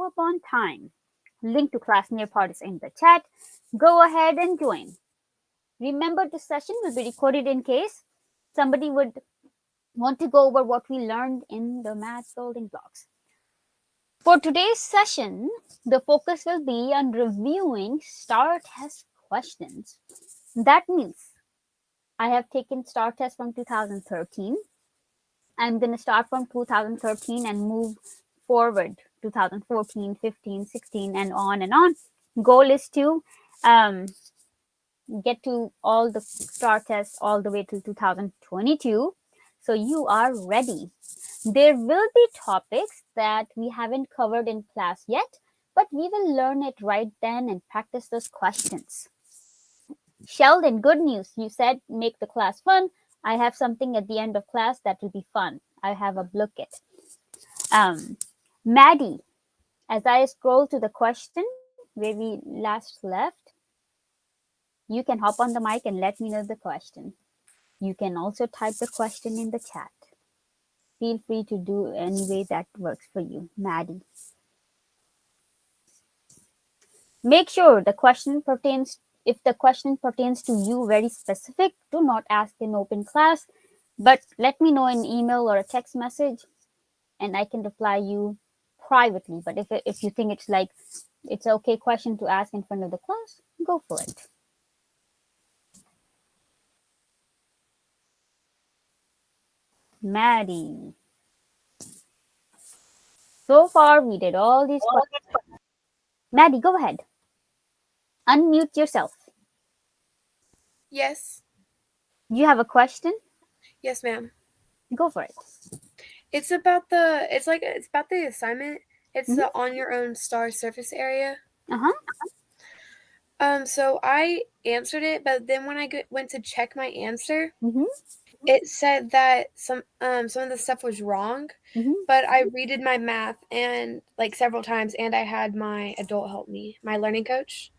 show up on time. Link to class nearpod is in the chat. Go ahead and join. Remember, this session will be recorded in case somebody would want to go over what we learned in the math building blocks. For today's session, the focus will be on reviewing STAAR test questions. That means I have taken STAAR test from 2013. I'm going to start from 2013 and move forward 2014, 15, 16, and on and on. Goal is to get to all the STAAR tests all the way till 2022. So you are ready. There will be topics that we haven't covered in class yet, but we will learn it right then and practice those questions. Sheldon, good news. You said make the class fun. I have something at the end of class that will be fun. I have a booklet. Maddie, as I scroll to the question where we last left, you can hop on the mic and let me know the question. You can also type the question in the chat. Feel free to do any way that works for you, Maddie. Make sure the question pertains, if the question pertains to you very specific, do not ask in open class, but let me know in email or a text message and I can reply you privately. But if you think it's like, it's an okay question to ask in front of the class, go for it. Maddie. So far, we did all these questions. Maddie, go ahead. Unmute yourself. Yes. You have a question? Yes, ma'am. Go for it. It's about the assignment. It's the on your own STAAR surface area. So I answered it, but then when I went to check my answer, it said that some of the stuff was wrong. But I redid my math and like several times, and I had my adult help me, my learning coach.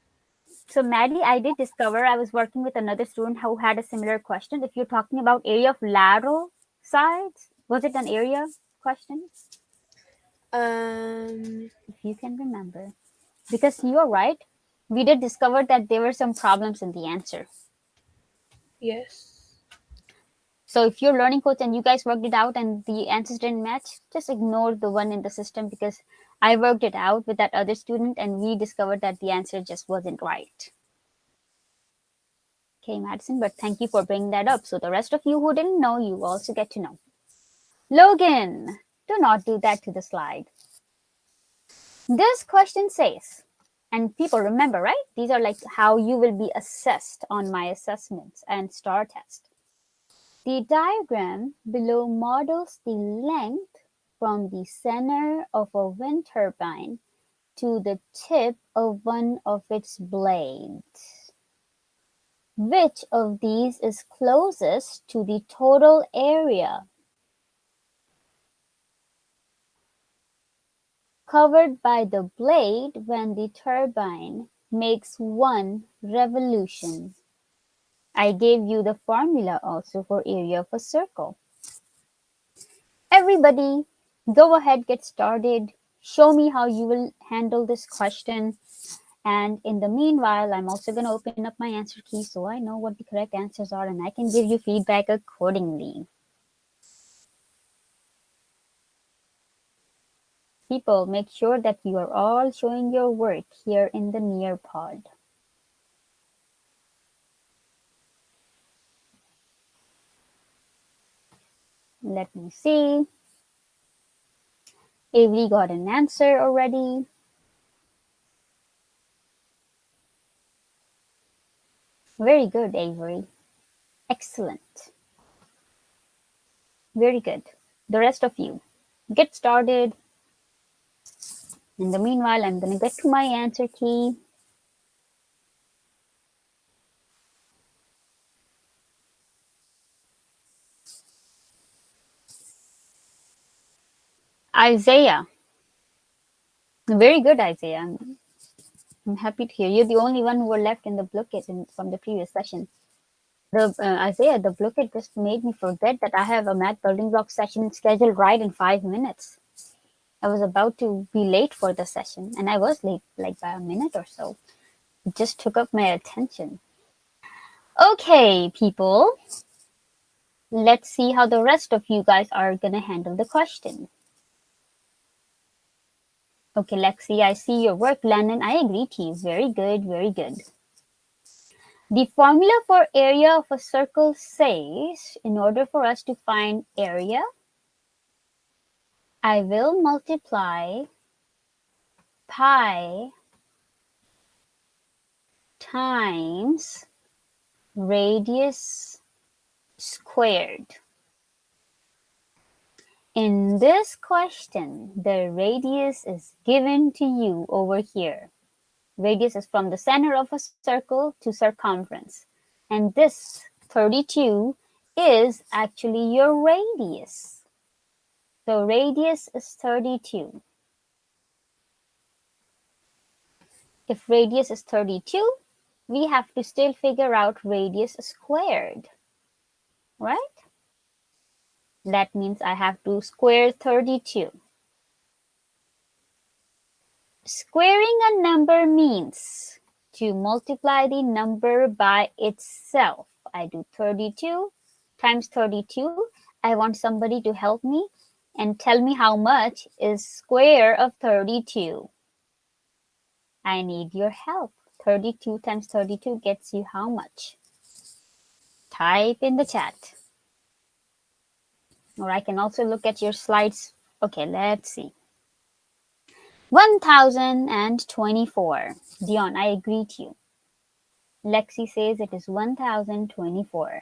So Maddie, I did discover I was working with another student who had a similar question. If you're talking about area of lateral sides, was it an area question? If you can remember. Because you're right, we did discover that there were some problems in the answer. Yes. So if you're learning coach and you guys worked it out and the answers didn't match, just ignore the one in the system because I worked it out with that other student and we discovered that the answer just wasn't right. Okay, Madison, but thank you for bringing that up. So the rest of you who didn't know, you also get to know. Logan, do not do that to the slide. This question says, and people remember, right? These are like how you will be assessed on my assessments and STAAR test. The diagram below models the length from the center of a wind turbine to the tip of one of its blades. Which of these is closest to the total area covered by the blade when the turbine makes one revolution? I gave you the formula also for area of a circle. Everybody, go ahead, get started. Show me how you will handle this question. And in the meanwhile, I'm also going to open up my answer key so I know what the correct answers are and I can give you feedback accordingly. People, make sure that you are all showing your work here in the Nearpod. Let me see. Avery got an answer already. Very good, Avery. Excellent. Very good. The rest of you, get started. In the meanwhile, I'm going to get to my answer key. Isaiah. Very good, Isaiah. I'm happy to hear. You're the only one who were left in the booklet from the previous session. Isaiah, the booklet just made me forget that I have a math building block session scheduled right in 5 minutes. I was about to be late for the session, and I was late like by a minute or so. It just took up my attention. Okay, people. Let's see how the rest of you guys are gonna handle the question. Okay, Lexi, I see your work. Landon, I agree to you. Very good, very good. The formula for area of a circle says, in order for us to find area, I will multiply pi times radius squared. In this question, the radius is given to you over here. Radius is from the center of a circle to circumference. And this 32 is actually your radius. So radius is 32. If radius is 32, we have to still figure out radius squared, right? That means I have to square 32. Squaring a number means to multiply the number by itself. I do 32 times 32. I want somebody to help me and tell me how much is square of 32. I need your help. 32 times 32 gets you how much? Type in the chat. Or I can also look at your slides. Okay, let's see. 1024. Dion, I agree to you. Lexi says it is 1024.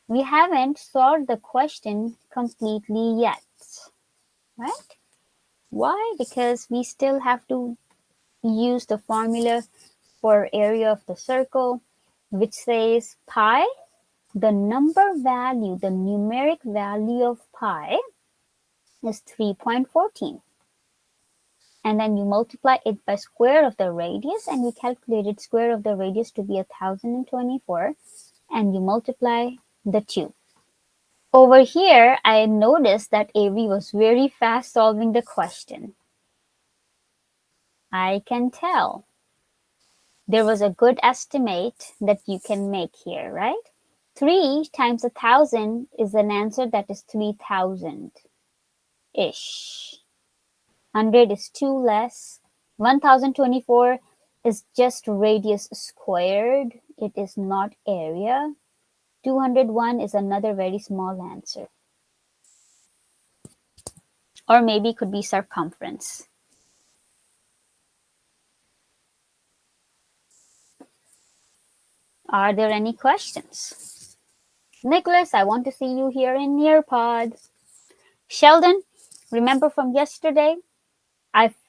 We haven't solved the question completely yet, right? Why? Because we still have to use the formula for area of the circle, which says pi, the number value, the numeric value of pi is 3.14. And then you multiply it by square of the radius, and we calculated square of the radius to be 1024, and you multiply the 2. Over here, I noticed that Avery was very fast solving the question. I can tell. There was a good estimate that you can make here, right? 3 times 1,000 is an answer that is 3,000-ish. 100 is 2 less. 1024 is just radius squared. It is not area. 201 is another very small answer. Or maybe it could be circumference. Are there any questions? Nicholas, I want to see you here in Nearpod. Sheldon, remember from yesterday,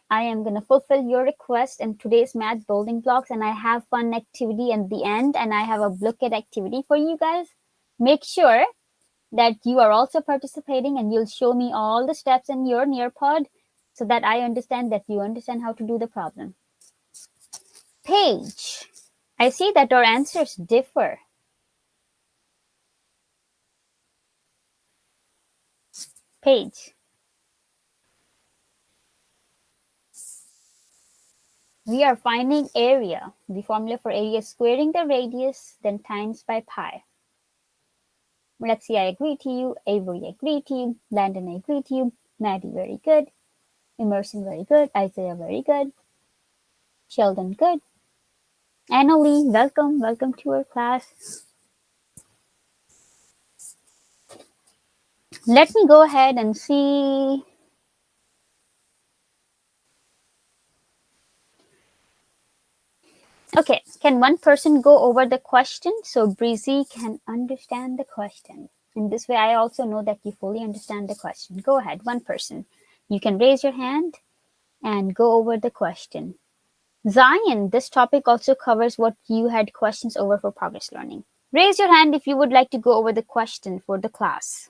I am going to fulfill your request in today's math building blocks, and I have fun activity at the end, and I have a look at activity for you guys. Make sure that you are also participating, and you'll show me all the steps in your Nearpod so that I understand that you understand how to do the problem. Paige, I see that our answers differ. Paige. We are finding area. The formula for area is squaring the radius, then times by pi. Lexi, I agree to you. Avery, I agree to you. Landon, I agree to you. Maddie, very good. Emerson, very good. Isaiah, very good. Sheldon, good. Annalie, welcome. Welcome to our class. Let me go ahead and see. Okay, can one person go over the question so Breezy can understand the question? In this way, I also know that you fully understand the question. Go ahead, one person. You can raise your hand and go over the question. Zion, this topic also covers what you had questions over for progress learning. Raise your hand if you would like to go over the question for the class.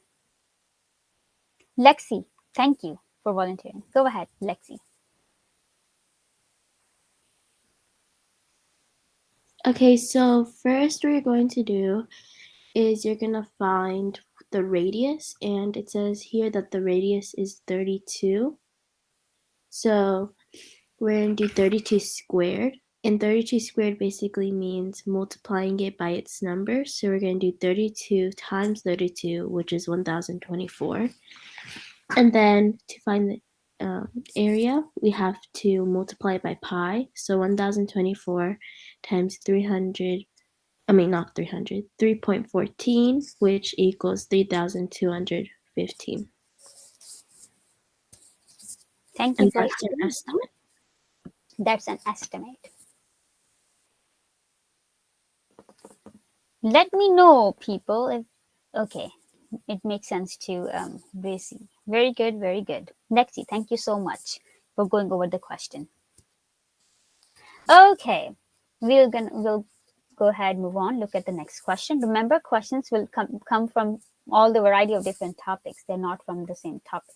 Lexi, thank you for volunteering. Go ahead, Lexi. Okay, so first what you're going to do is you're going to find the radius, and it says here that the radius is 32. So we're going to do 32 squared. And 32 squared basically means multiplying it by its number. So we're going to do 32 times 32, which is 1024. And then to find the area, we have to multiply it by pi. So 1024 times 300, not 300, 3.14, which equals 3,215. Thank you And for that's an estimate. That's an estimate. Let me know, people, if okay, it makes sense to Gracie. Very good, very good. Lexi, thank you so much for going over the question. Okay, we'll go ahead, move on, look at the next question. Remember, questions will come from all the variety of different topics. They're not from the same topic.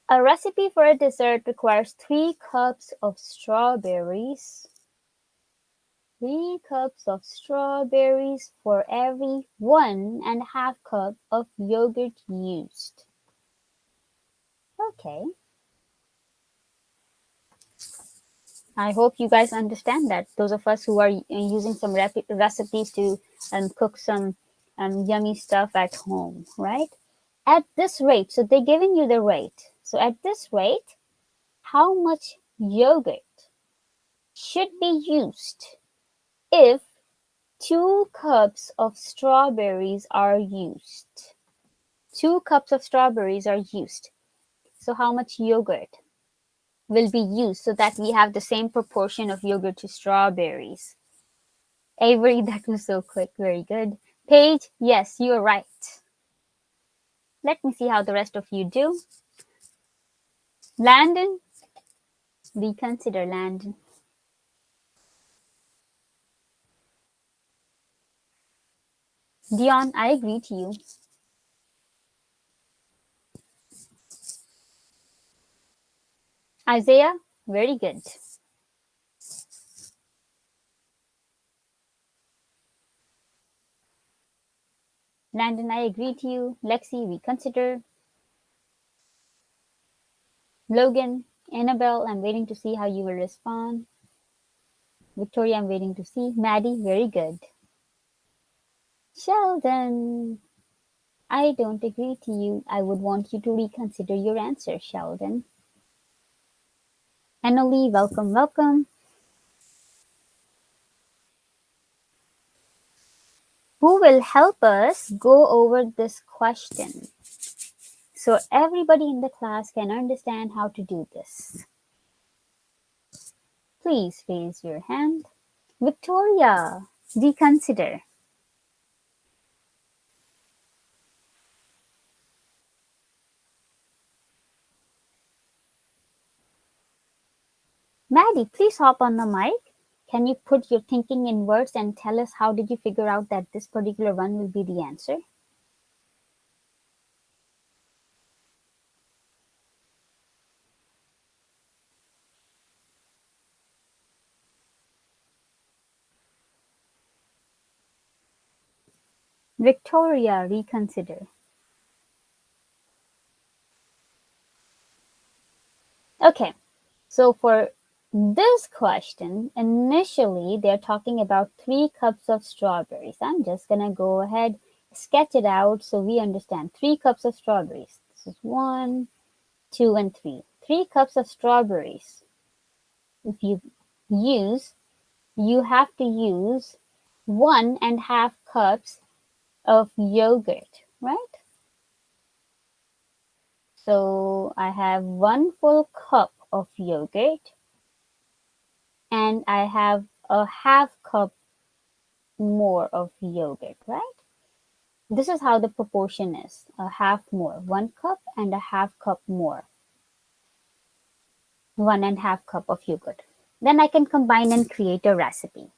A recipe for a dessert requires 3 cups of strawberries. 3 cups of strawberries for every 1.5 cup of yogurt used. Okay. I hope you guys understand that. Those of us who are using some recipes to cook some yummy stuff at home, right? At this rate, so they're giving you the rate. So at this rate, how much yogurt should be used if 2 cups of strawberries are used? 2 cups of strawberries are used. So how much yogurt will be used so that we have the same proportion of yogurt to strawberries? Avery, that was so quick. Very good. Paige, yes, you're right. Let me see how the rest of you do. Landon, reconsider, Landon. Dion, I agree to you. Isaiah, very good. Landon, I agree to you. Lexi, reconsider. Logan, Annabelle, I'm waiting to see how you will respond. Victoria, I'm waiting to see. Maddie, very good. Sheldon, I don't agree to you. I would want you to reconsider your answer, Sheldon. Annalie, welcome, welcome. Who will help us go over this question so everybody in the class can understand how to do this? Please raise your hand. Victoria, reconsider. Maddie, please hop on the mic. Can you put your thinking in words and tell us how did you figure out that this particular one will be the answer? Victoria, reconsider. Okay, so for this question, initially they're talking about 3 cups of strawberries. I'm just gonna go ahead, sketch it out so we understand. 3 cups of strawberries. This is 1, 2, and 3. 3 cups of strawberries. If you have to use 1.5 cups of yogurt, right? So I have 1 full cup of yogurt and I have a half cup more of yogurt, right? This is how the proportion is. A half more, 1 cup and a half cup more. 1.5 cup of yogurt. Then I can combine and create a recipe.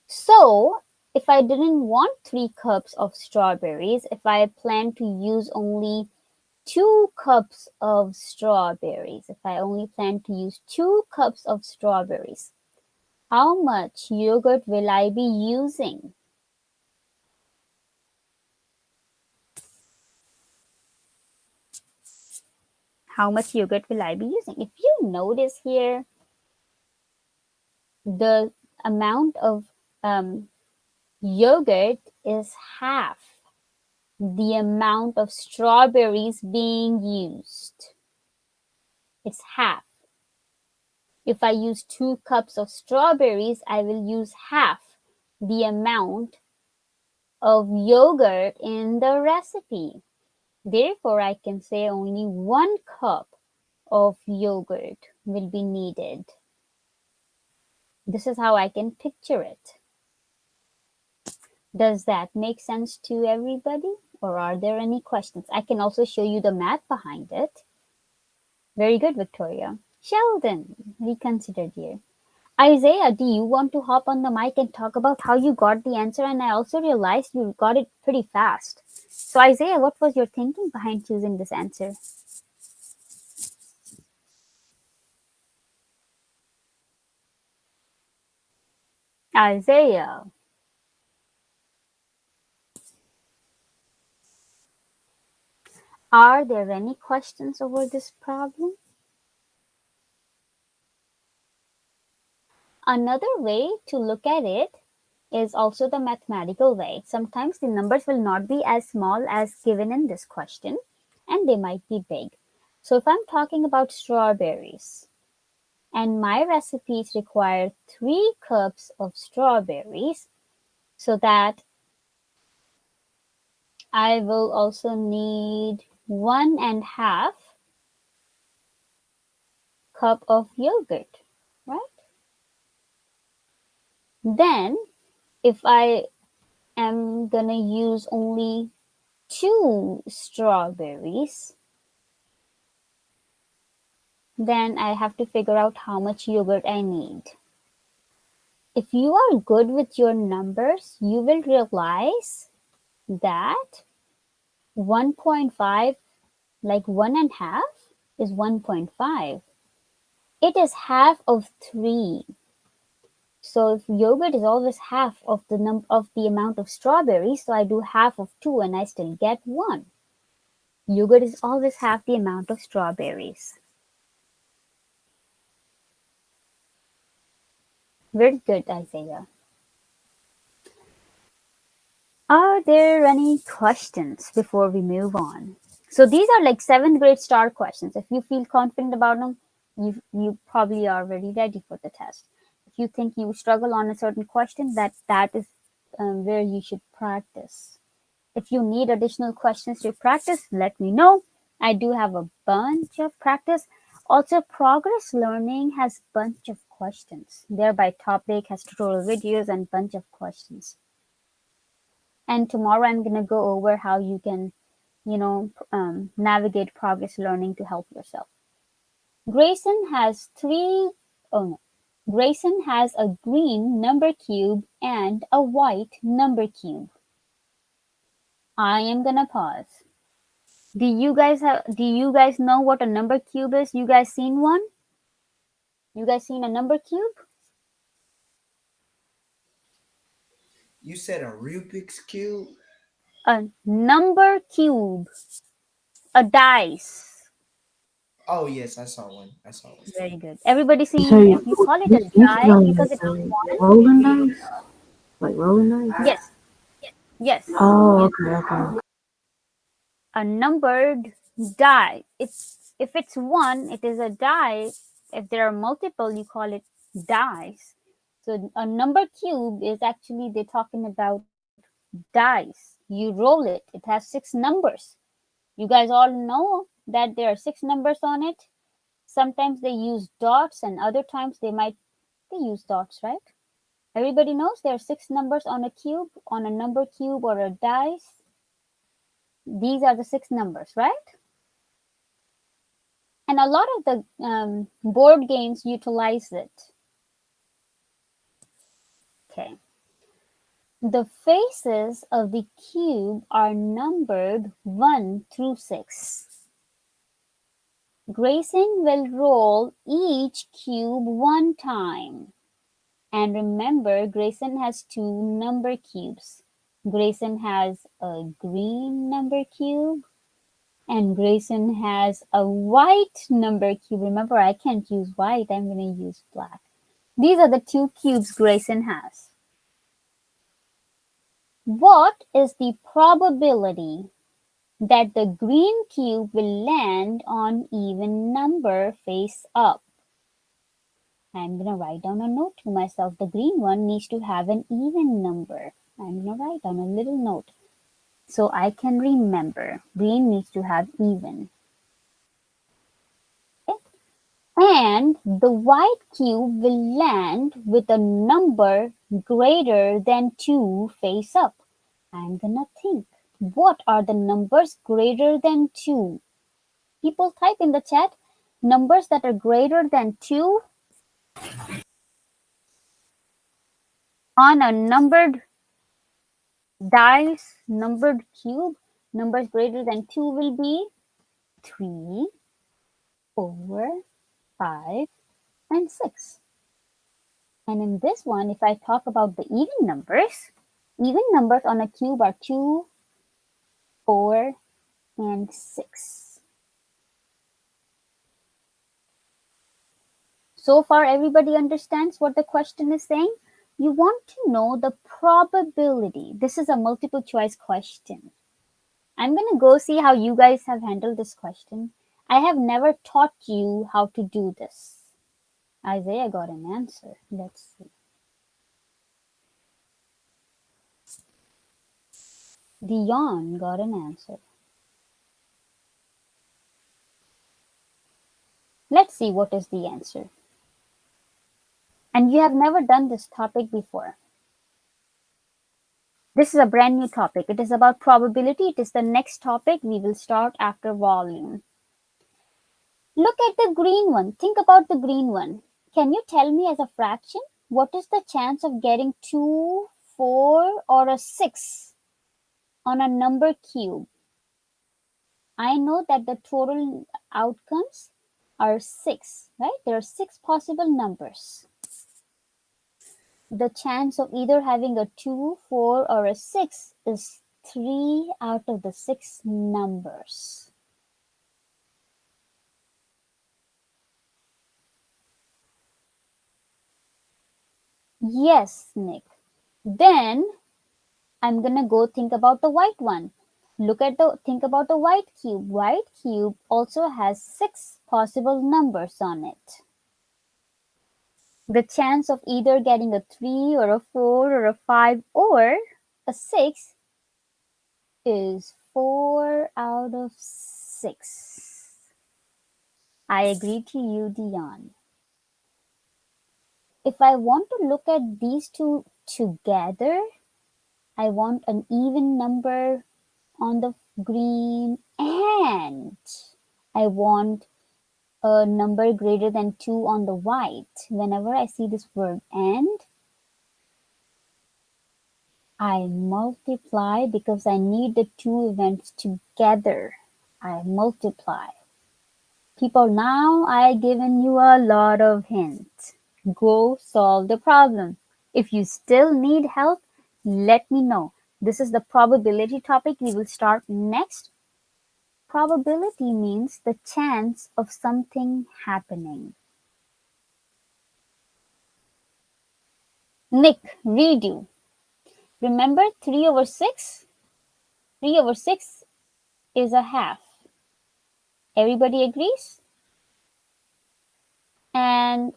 So if I didn't want 3 cups of strawberries, if I plan to use only 2 cups of strawberries, if I only plan to use 2 cups of strawberries, how much yogurt will I be using? How much yogurt will I be using? If you notice here, the amount of yogurt is half the amount of strawberries being used. It's half. If I use 2 cups of strawberries, I will use half the amount of yogurt in the recipe. Therefore, I can say only 1 cup of yogurt will be needed. This is how I can picture it. Does that make sense to everybody? Or are there any questions? I can also show you the math behind it. Very good, Victoria. Sheldon, reconsider, dear. Isaiah, do you want to hop on the mic and talk about how you got the answer? And I also realized you got it pretty fast. So, Isaiah, what was your thinking behind choosing this answer? Isaiah. Are there any questions over this problem? Another way to look at it is also the mathematical way. Sometimes the numbers will not be as small as given in this question, and they might be big. So if I'm talking about strawberries, and my recipes require 3 cups of strawberries, so that I will also need 1.5 cup of yogurt, right? Then if I am gonna use only 2 strawberries, then I have to figure out how much yogurt I need. If you are good with your numbers, you will realize that 1.5, like 1.5, is 1.5. It is half of 3. So if yogurt is always half of the amount of strawberries, so I do half of 2 and I still get 1. Yogurt is always half the amount of strawberries. Very good, Isaiah. Are there any questions before we move on? So these are like 7th grade STAAR questions. If you feel confident about them, you probably are already ready for the test. If you think you struggle on a certain question, that is where you should practice. If you need additional questions to practice, let me know. I do have a bunch of practice. Also, Progress Learning has a bunch of questions. Thereby Topic has tutorial videos and bunch of questions. And tomorrow I'm going to go over how you can, navigate Progress Learning to help yourself. Grayson has Grayson has a green number cube and a white number cube. I am going to pause. Do you guys know what a number cube is? You guys seen one? You guys seen a number cube? You said a Rubik's Cube? A number cube. A dice. Oh, yes, I saw one. Very good. Everybody seen So it? You call it a die because it's one? rolling dice? Like rolling dice? Yes. Yes. Oh, okay. A numbered die. If it's one, it is a die. If there are multiple, you call it dice. So a number cube is actually, they're talking about dice. You roll it. It has 6 numbers. You guys all know that there are 6 numbers on it. Sometimes they use dots and other times they use dots, right? Everybody knows there are 6 numbers on a cube, on a number cube or a dice. These are the 6 numbers, right? And a lot of the board games utilize it. Okay. The faces of the cube are numbered 1 through 6. Grayson will roll each cube 1 time. And remember, Grayson has 2 number cubes. Grayson has a green number cube And Grayson has a white number cube. Remember, I can't use white. I'm going to use black. These are the two cubes Grayson has. What is the probability that the green cube will land on even number face up? I'm going to write down a note to myself. The green one needs to have an even number. I'm going to write down a little note so I can remember. Green needs to have even. Okay? And the white cube will land with a number greater than 2 face up. I'm going to think. What are the numbers greater than 2? People type in the chat numbers that are greater than 2 on a numbered dice, numbered cube. Numbers greater than 2 will be 3, 4, 5, and 6. And in this one, if I talk about the even numbers on a cube are 2, 4, and 6. So far, everybody understands what the question is saying? You want to know the probability. This is a multiple choice question. I'm going to go see how you guys have handled this question. I have never taught you how to do this. Isaiah got an answer. Let's see. Dion got an answer. Let's see what is the answer. And you have never done this topic before. This is a brand new topic. It is about probability. It is the next topic we will start after volume. Look at the green one. Think about the green one. Can you tell me as a fraction, what is the chance of getting 2, 4, or a 6 on a number cube? I know that the total outcomes are 6, right? There are 6 possible numbers. The chance of either having a 2, 4, or a 6 is 3 out of the 6 numbers. Yes, Nick. Then I'm gonna go think about the white one. Think about the white cube. White cube also has 6 possible numbers on it. The chance of either getting a 3 or a 4 or a 5 or a 6 is 4 out of 6. I agree to you, Dion. If I want to look at these two together, I want an even number on the green and I want a number greater than 2 on the white. Whenever I see this word and, I multiply because I need the two events together. I multiply. People, now I've given you a lot of hints. Go solve the problem. If you still need help, let me know. This is the probability topic we will start next. Probability means the chance of something happening. Nick, redo. Remember 3 over 6? 3 over 6 is a half. Everybody agrees? And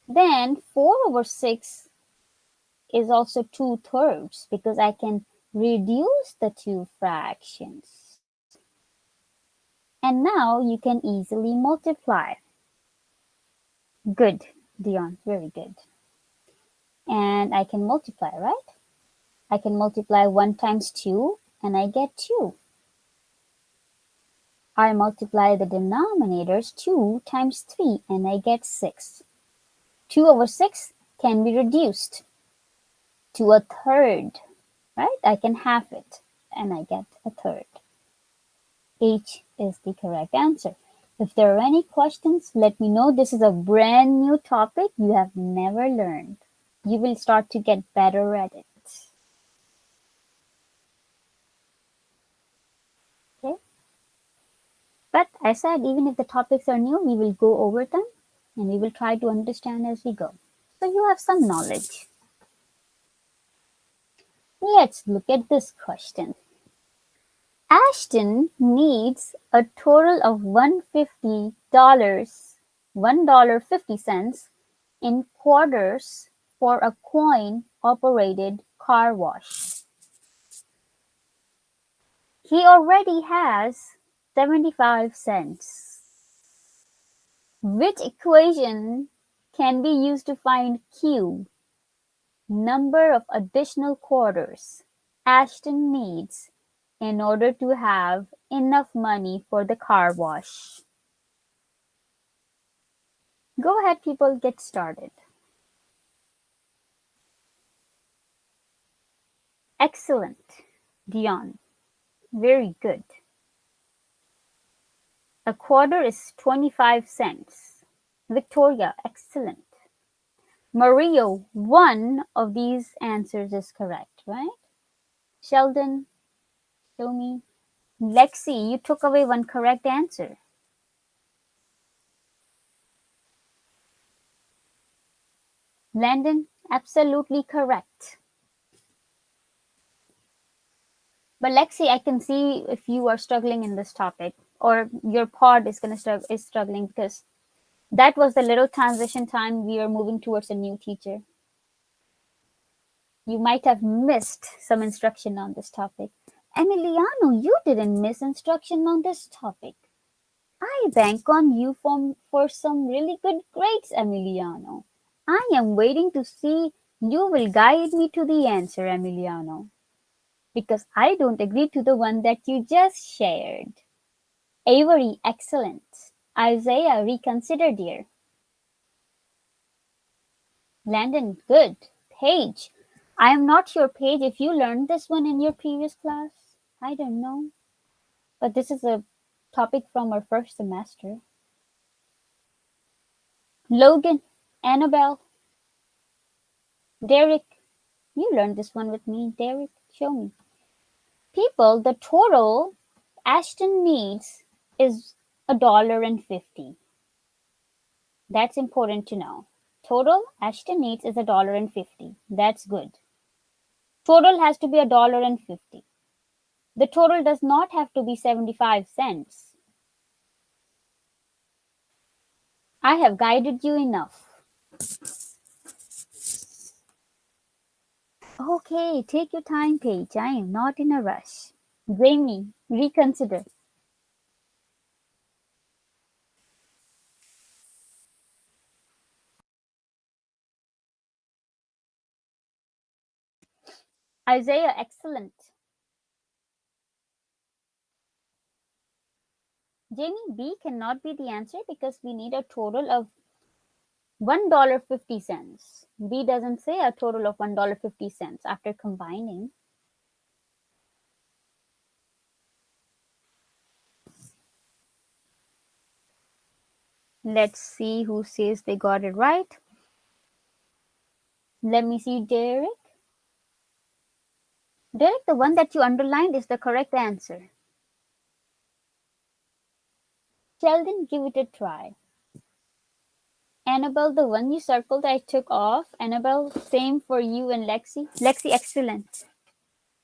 then 4 over 6 is also 2/3 because I can reduce the two fractions. And now you can easily multiply. Good, Dion, very good. And I can multiply, right? I can multiply 1 times 2 and I get 2. I multiply the denominators 2 times 3 and I get 6. 2 over 6 can be reduced to 1/3, right? I can half it and I get 1/3. H is the correct answer. If there are any questions, let me know. This is a brand new topic you have never learned. You will start to get better at it. Okay? But I said, even if the topics are new, we will go over them and we will try to understand as we go. So you have some knowledge. Let's look at this question. Ashton needs a total of $150, $1.50 in quarters for a coin-operated car wash. He already has 75 cents. Which equation can be used to find Q, number of additional quarters Ashton needs in order to have enough money for the car wash? Go ahead, people, get started. Excellent, Dion. Very good. A quarter is 25 cents. Victoria, excellent. Mario, one of these answers is correct, right? Sheldon, show me. Lexi, you took away one correct answer. Landon, absolutely correct. But Lexi, I can see if you are struggling in this topic, or your pod is struggling, because that was the little transition time we are moving towards a new teacher. You might have missed some instruction on this topic. Emiliano, you didn't miss instruction on this topic. I bank on you for some really good grades, Emiliano. I am waiting to see you will guide me to the answer, Emiliano. Because I don't agree to the one that you just shared. Avery, excellent. Isaiah, reconsider, dear. Landon, good. Paige, I am not sure, Paige, if you learned this one in your previous class. I don't know. But this is a topic from our first semester. Logan, Annabelle, Derek, you learned this one with me. Derek, show me. People, the total Ashton needs is $1.50. That's important to know. Total Ashton needs is $1.50. That's good. Total has to be $1.50. The total does not have to be 75 cents. I have guided you enough. Okay, take your time, Paige. I am not in a rush. Jamie, reconsider. Isaiah, excellent. Jamie, B cannot be the answer because we need a total of $1.50. B doesn't say a total of $1.50 after combining. Let's see who says they got it right. Let me see, Derek. Derek, the one that you underlined is the correct answer. Sheldon, give it a try. Annabelle, the one you circled, I took off. Annabelle, same for you and Lexi. Lexi, excellent.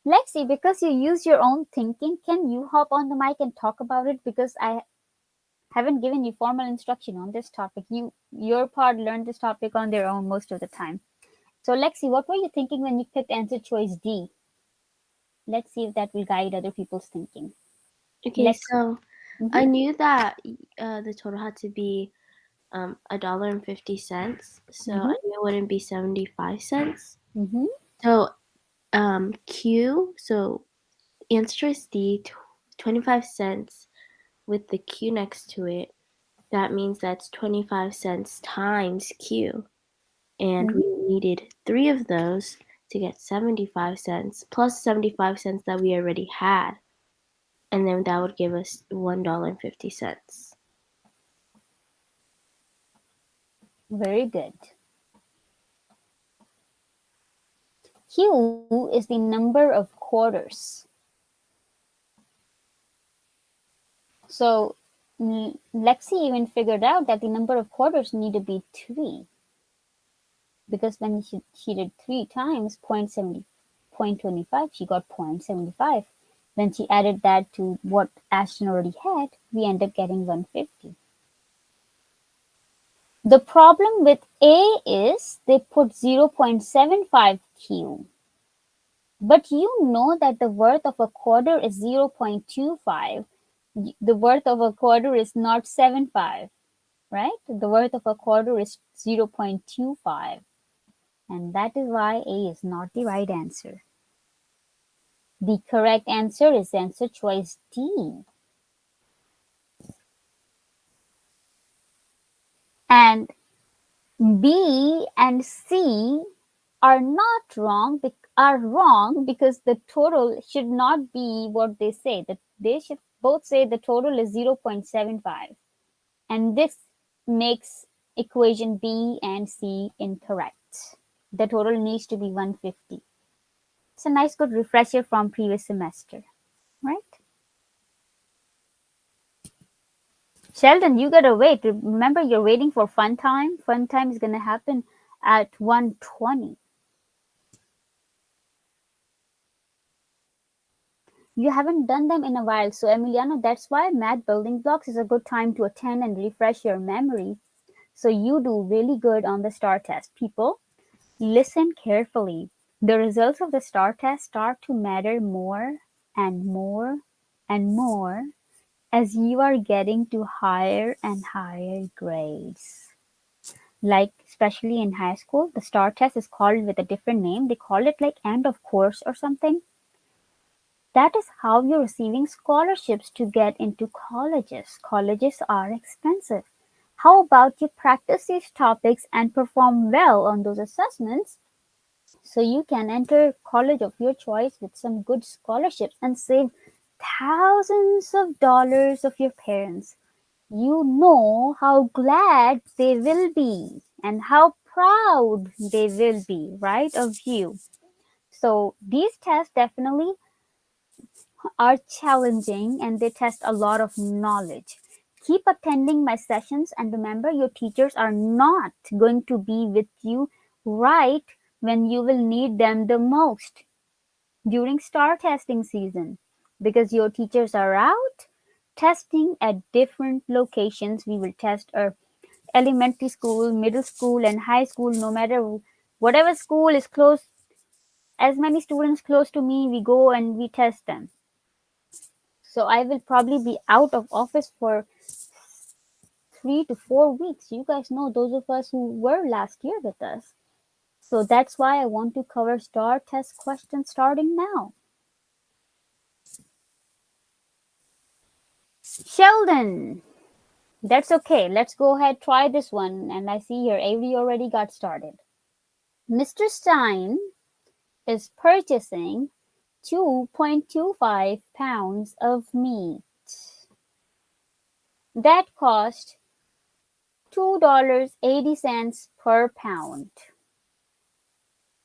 Lexi, because you use your own thinking, can you hop on the mic and talk about it? Because I haven't given you formal instruction on this topic. Your pod learned this topic on their own most of the time. So Lexi, what were you thinking when you picked answer choice D? Let's see if that will guide other people's thinking. Okay, so I knew that the total had to be $1.50, so I knew it wouldn't be 75 cents. So Q, so answer choice D, 25 cents with the Q next to it. That means that's 25 cents times Q. And we needed 3 of those to get 75 cents plus 75 cents that we already had. And then that would give us $1.50. Very good. Q is the number of quarters. So Lexi even figured out that the number of quarters need to be 3, because when she did 3 times 0.25, she got 0.75. When she added that to what Ashton already had, we end up getting 150. The problem with A is they put 0.75 Q. But you know that the worth of a quarter is 0.25. The worth of a quarter is not 75, right? The worth of a quarter is 0.25. And that is why A is not the right answer. The correct answer is answer choice D. And B and C are not wrong, are wrong because the total should not be what they say. That they should both say the total is 0.75. And this makes equation B and C incorrect. The total needs to be 150. It's a nice good refresher from previous semester, right? Sheldon, you gotta wait. Remember, you're waiting for fun time. Fun time is gonna happen at 1:20. You haven't done them in a while, so Emiliano, that's why math building blocks is a good time to attend and refresh your memory. So you do really good on the STAAR test. People, listen carefully. The results of the STAAR test start to matter more and more and more as you are getting to higher and higher grades. Like, especially in high school, the STAAR test is called with a different name. They call it like end of course or something. That is how you're receiving scholarships to get into colleges. Colleges are expensive. How about you practice these topics and perform well on those assessments so you can enter college of your choice with some good scholarships and save thousands of dollars of your parents. You know how glad they will be and how proud they will be, right, of you. So these tests definitely are challenging and they test a lot of knowledge. Keep attending my sessions and remember your teachers are not going to be with you right when you will need them the most during STAAR testing season because your teachers are out testing at different locations. We will test our elementary school, middle school, and high school, no matter whatever school is close, as many students close to me, we go and we test them. So I will probably be out of office for 3 to 4 weeks. You guys know those of us who were last year with us. So that's why I want to cover STAAR test questions starting now. Sheldon, that's okay. Let's go ahead, try this one. And I see here Avery already got started. Mr. Stein is purchasing 2.25 pounds of meat. That cost $2.80 per pound.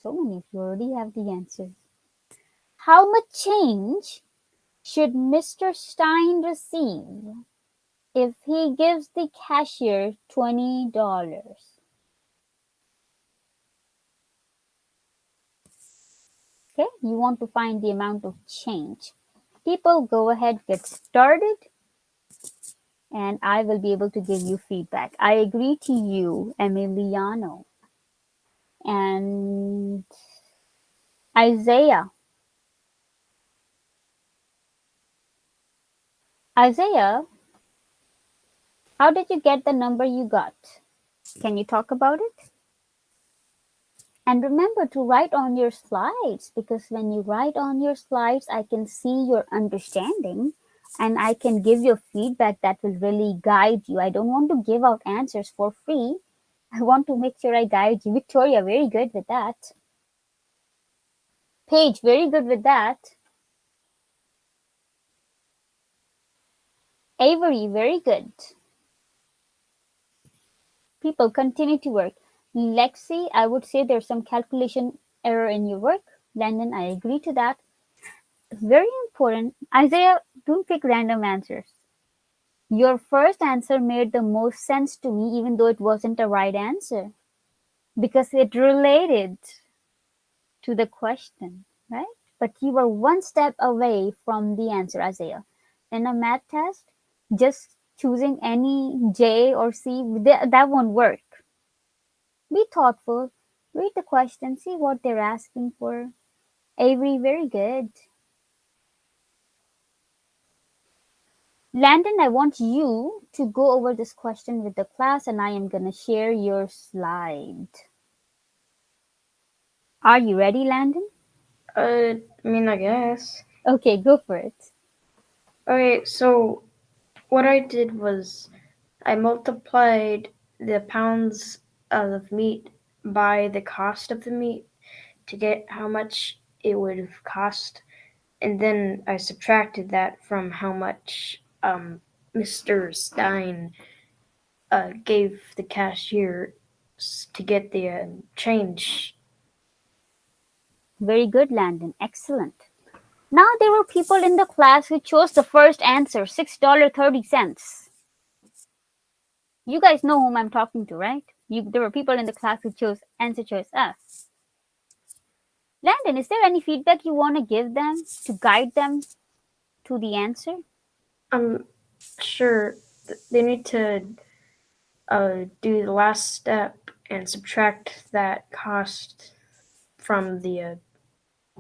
So many of you already have the answer. How much change should Mr. Stein receive if he gives the cashier $20? Okay, you want to find the amount of change. People, go ahead, get started, and I will be able to give you feedback. I agree to you, Emiliano. And Isaiah. Isaiah, how did you get the number you got? Can you talk about it? And remember to write on your slides, because when you write on your slides, I can see your understanding and I can give you feedback that will really guide you. I don't want to give out answers for free. I want to make sure I guide you. Victoria, very good with that. Paige, very good with that. Avery, very good. People, continue to work. Lexi, I would say there's some calculation error in your work. Landon, I agree to that. Very important. Isaiah, don't pick random answers. Your first answer made the most sense to me, even though it wasn't a right answer, because it related to the question, right? But you were one step away from the answer, Isaiah. In a math test, just choosing any J or C, that won't work. Be thoughtful, read the question, see what they're asking for. Avery, very good. Landon, I want you to go over this question with the class, and I am going to share your slide. Are you ready, Landon? I mean, I guess. Okay, go for it. Okay, so what I did was I multiplied the pounds of meat by the cost of the meat to get how much it would have cost, and then I subtracted that from how much Mr. Stein gave the cashier to get the change. Very good, Landon. Excellent. Now there were people in the class who chose the first answer, $6.30. You guys know whom I'm talking to, right? There were people in the class who chose answer choice F. Landon, is there any feedback you want to give them to guide them to the answer? I'm sure they need to do the last step and subtract that cost from the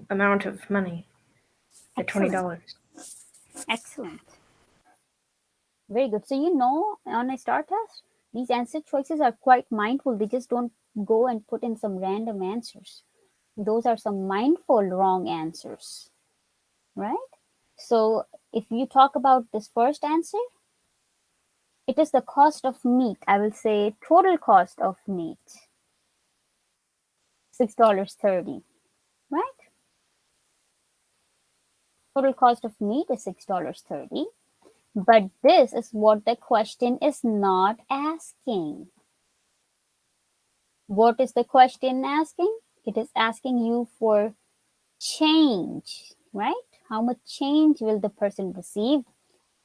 amount of money, the $20. Excellent. Very good. So you know, on a STAAR test, these answer choices are quite mindful. They just don't go and put in some random answers. Those are some mindful wrong answers, right? So if you talk about this first answer, it is the cost of meat. I will say total cost of meat, $6.30, right? Total cost of meat is $6.30. But this is what the question is not asking. What is the question asking? It is asking you for change, right? How much change will the person receive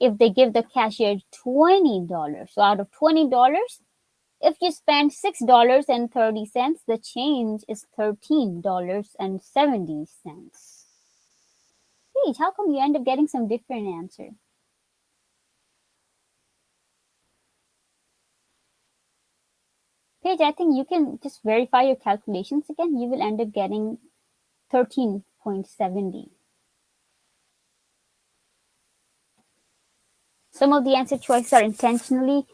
if they give the cashier $20? So out of $20, if you spend $6.30, the change is $13.70. Paige, how come you end up getting some different answer? Paige, I think you can just verify your calculations again. You will end up getting 13.70. Some of the answer choices are intentionally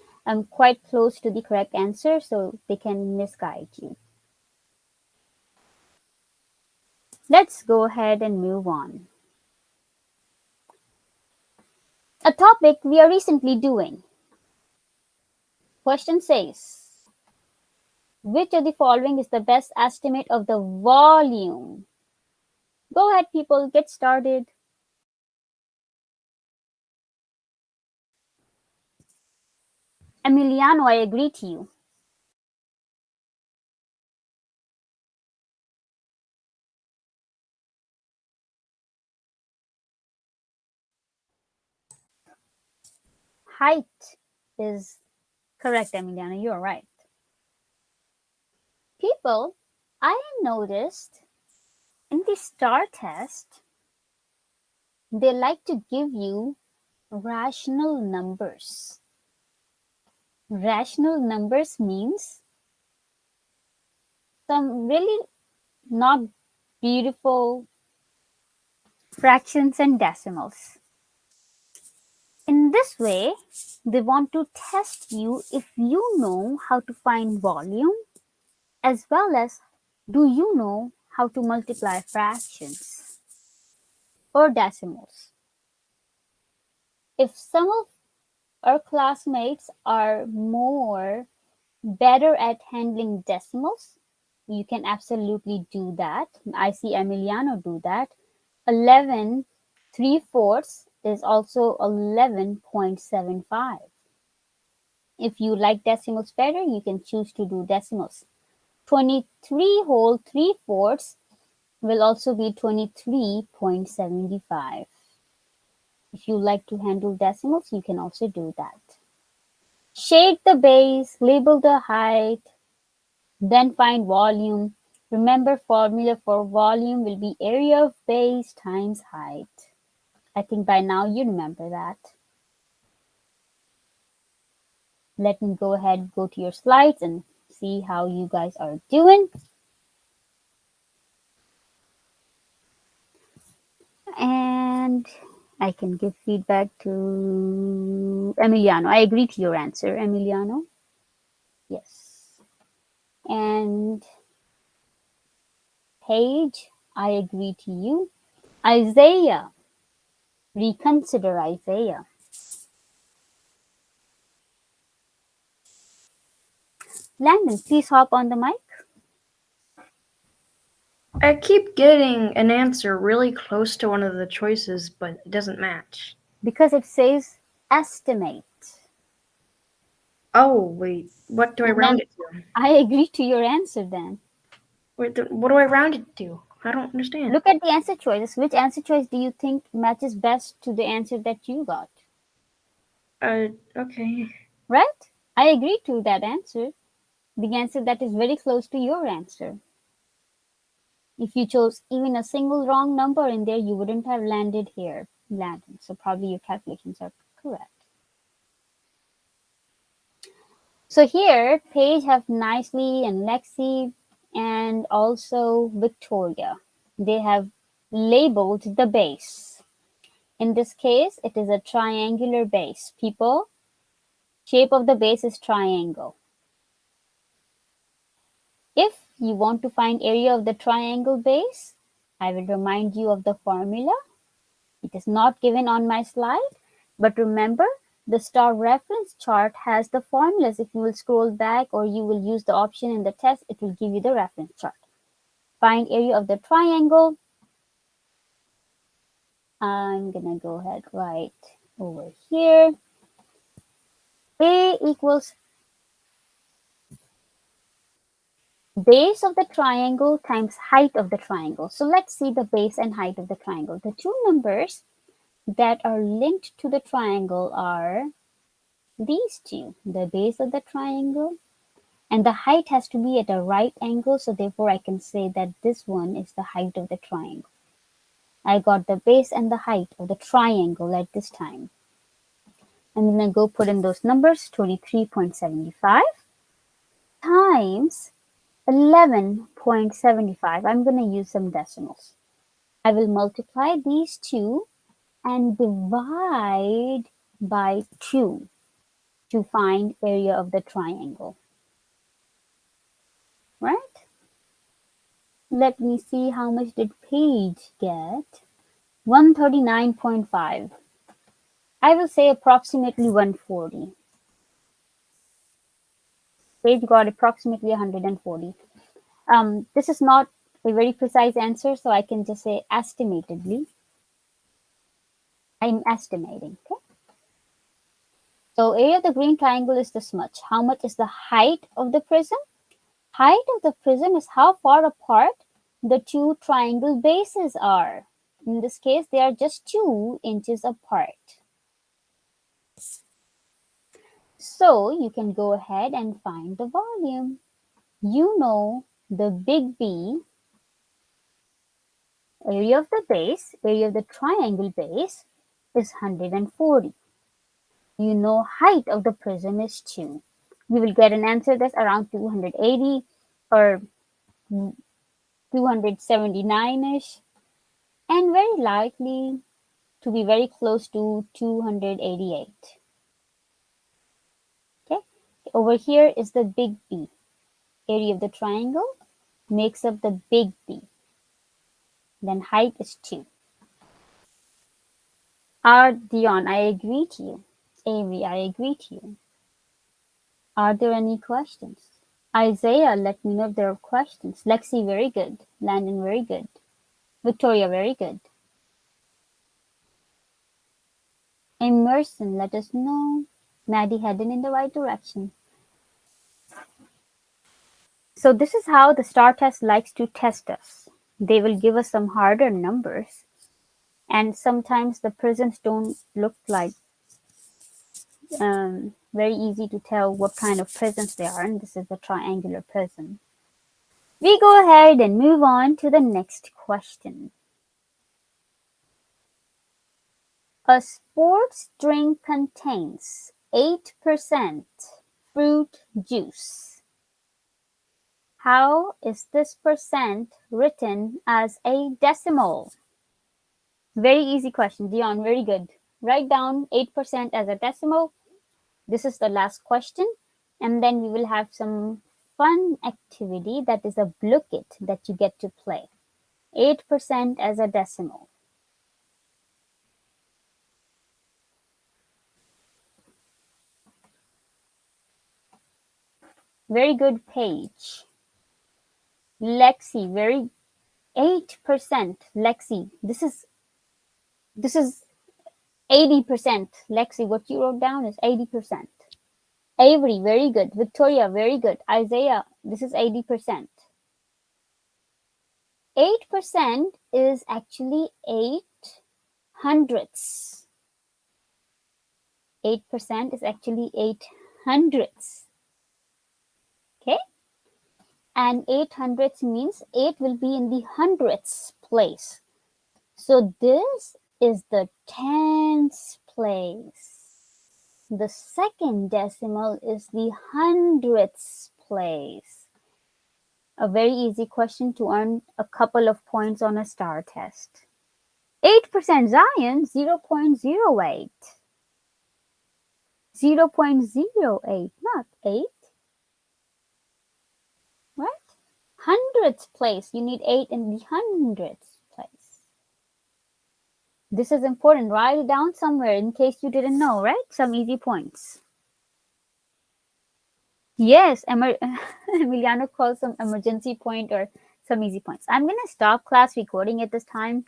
quite close to the correct answer, so they can misguide you. Let's go ahead and move on. A topic we are recently doing. Question says, which of the following is the best estimate of the volume? Go ahead, people, get started. Emiliano, I agree to you. Height is correct, Emiliano. You're right. People, I noticed in the STAAR test, they like to give you rational numbers. Rational numbers means some really not beautiful fractions and decimals. In this way, they want to test you if you know how to find volume as well as do you know how to multiply fractions or decimals. If some of our classmates are better at handling decimals, you can absolutely do that. I see Emiliano do that. 11 3/4 is also 11.75. If you like decimals better, you can choose to do decimals. 23 whole 3/4 will also be 23.75. If you like to handle decimals, you can also do that. Shade the base, label the height, then find volume. Remember, formula for volume will be area of base times height. I think by now you remember that. Let me go ahead, go to your slides and see how you guys are doing. And I can give feedback to Emiliano. I agree to your answer, Emiliano. Yes. And Paige, I agree to you. Isaiah, reconsider Isaiah. Landon, please hop on the mic. I keep getting an answer really close to one of the choices, but it doesn't match. Because it says estimate. Oh, wait. What do I And round then it to? I agree to your answer then. Wait, what do I round it to? I don't understand. Look at the answer choices. Which answer choice do you think matches best to the answer that you got? Okay. Right? I agree to that answer. The answer that is very close to your answer. If you chose even a single wrong number in there, you wouldn't have landed here, Landon. So probably your calculations are correct. So here, Paige have nicely and Lexi and also Victoria. They have labeled the base. In this case, it is a triangular base. People, shape of the base is triangle. If you want to find area of the triangle base, I will remind you of the formula. It is not given on my slide, but remember the STAAR reference chart has the formulas. If you will scroll back or you will use the option in the test, it will give you the reference chart. Find area of the triangle. I'm gonna go ahead right over here. A equals base of the triangle times height of the triangle. So let's see the base and height of the triangle. The two numbers that are linked to the triangle are these two, the base of the triangle, and the height has to be at a right angle, so therefore I can say that this one is the height of the triangle. I got the base and the height of the triangle at this time. I'm going to go put in those numbers, 23.75 times 11.75. I'm going to use some decimals. I will multiply these two and divide by 2 to find area of the triangle. Right? Let me see how much did Paige get. 139.5. I will say approximately 140. Paige got approximately 140. This is not a very precise answer, so I can just say estimatedly. I'm estimating. Okay. So area of the green triangle is this much. How much is the height of the prism? Height of the prism is how far apart the two triangle bases are. In this case, they are just 2 inches apart. So you can go ahead and find the volume. You know the big B, area of the base, area of the triangle base is 140. You know height of the prism is 2. You will get an answer that's around 280 or 279-ish, and very likely to be very close to 288. Okay, over here is the big B. Area of the triangle makes up the big B. Then height is 2. Dion, I agree to you. Avery, I agree to you. Are there any questions? Isaiah, let me know if there are questions. Lexi, very good. Landon, very good. Victoria, very good. Emerson, let us know. Maddie heading in the right direction. So this is how the STAAR test likes to test us. They will give us some harder numbers And sometimes the prisms don't look like very easy to tell what kind of prisms they are, and this is a triangular prism. We go ahead and move on to the next question. A sports drink contains 8% fruit juice. How is this percent written as a decimal? Very easy question, Dion, very good. Write down 8% as a decimal. This is the last question, and then we will have some fun activity that is a look it that you get to play. 8% as a decimal. Very good, Paige. Lexi, very 8%. Lexi, this is 80%. Lexi, what you wrote down is 80%. Avery, very good. Victoria, very good. Isaiah, this is 80%. 8% is actually 8 hundredths. 8% is actually 8 hundredths. Okay? And 8 hundredths means 8 will be in the hundredths place. So this is the tens place. The second decimal is the hundredths place. A very easy question to earn a couple of points on a STAAR test. 8% Zion, 0.08. 0.08, not 8. Right? Hundredths place, you need 8 in the hundredths place. This is important. Write it down somewhere in case you didn't know, right? Some easy points. Yes, Emiliano calls some emergency point or some easy points. I'm going to stop class recording at this time